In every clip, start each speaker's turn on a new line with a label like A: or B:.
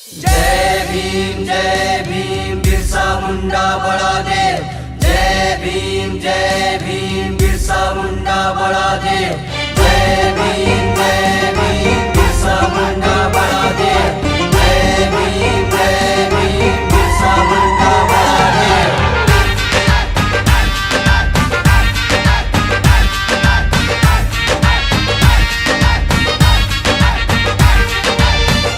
A: जय भीम बिरसा मुंडा बड़ा देव। जय भीम बिरसा मुंडा बड़ा देव। जय भीम बिरसा मुंडा बड़ा देव। जय भीम बिरसा मुंडा बड़ा देव।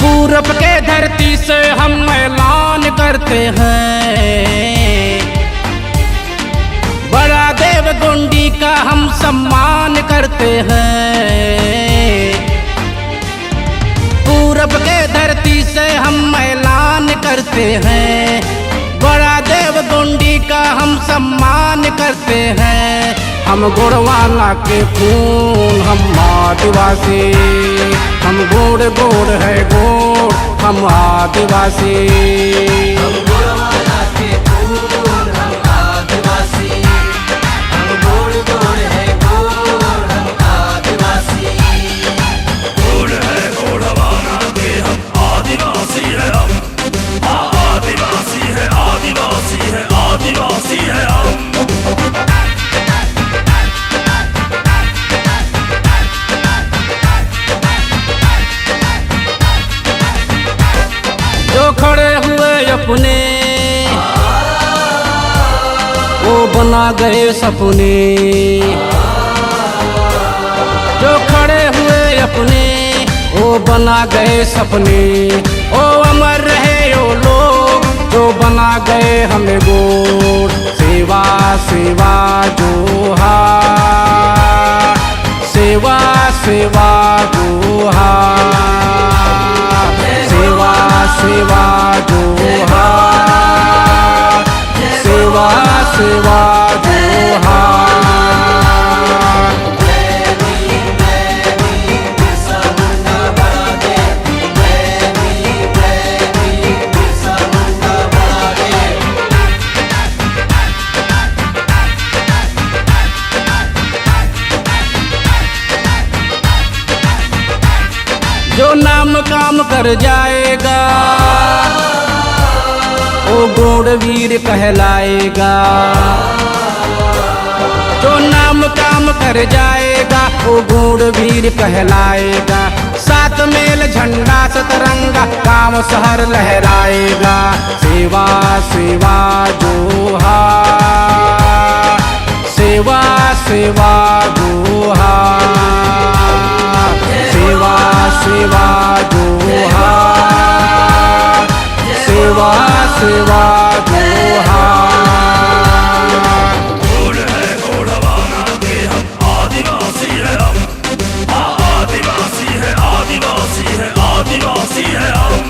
B: पूरब के धरती से हम ऐलान करते हैं, बड़ा देव गोंडी का हम सम्मान करते हैं। पूरब के धरती से हम ऐलान करते हैं, बड़ा देव गोंडी का हम सम्मान करते हैं। हम गोड़वाना के खून हम आदिवासी, हम गोड़ गोड़ है गोड़ हम आदिवासी।
A: हम गोड़वाना के खून हम आदिवासी, हम गोड़ गोड़ है गोड़ हम आदिवासी।
C: गोड़ है गोड़वाना के हम आदिवासी है, हम आदिवासी है, आदिवासी है, आदिवासी है हम।
B: जो खड़े हुए अपने वो बना गए सपने, जो खड़े हुए अपने वो बना गए सपने। ओ अमर रहे वो लोग जो बना गए हमें गोड़। सेवा सेवा जोहार, सेवा सेवा जोहार, सेवा सेवा जोहार, सेवा सेवा जोहार।
A: जय भीम बिरसा मुंडा बड़ा देव। जय भीम बिरसा मुंडा बड़ा देव।
B: जो नाम काम कर जाएगा वो गोड़ वीर कहलाएगा। जो नाम काम कर जाएगा वो गोड़ वीर कहलाएगा। सात मेल झंडा सतरंगा गांव शहर लहराएगा। सेवा सेवा जोहार, सेवा सेवा जोहार, सेवा सेवा जोहार, सेवा सेवा जोहार।
C: गोड़ है गोड़वाना के हम आदिवासी है, हम आदिवासी है, आदिवासी है, आदिवासी है हम।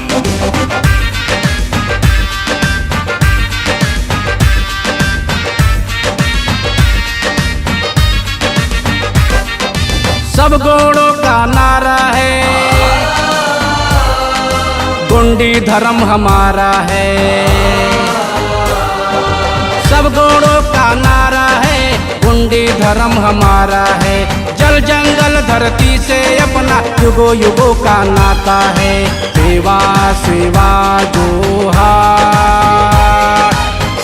B: सब गोड़ों का नारा है, गोंडी धर्म हमारा है। सब गोड़ों का नारा है, गोंडी धर्म हमारा है। जल जंगल धरती से अपना युगो युगो का नाता है। सेवा सेवा जोहार,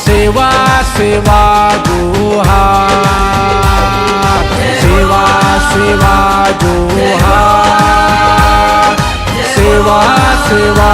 B: सेवा सेवा जोहार, सेवा सेवा जोहार, सेवा सेवा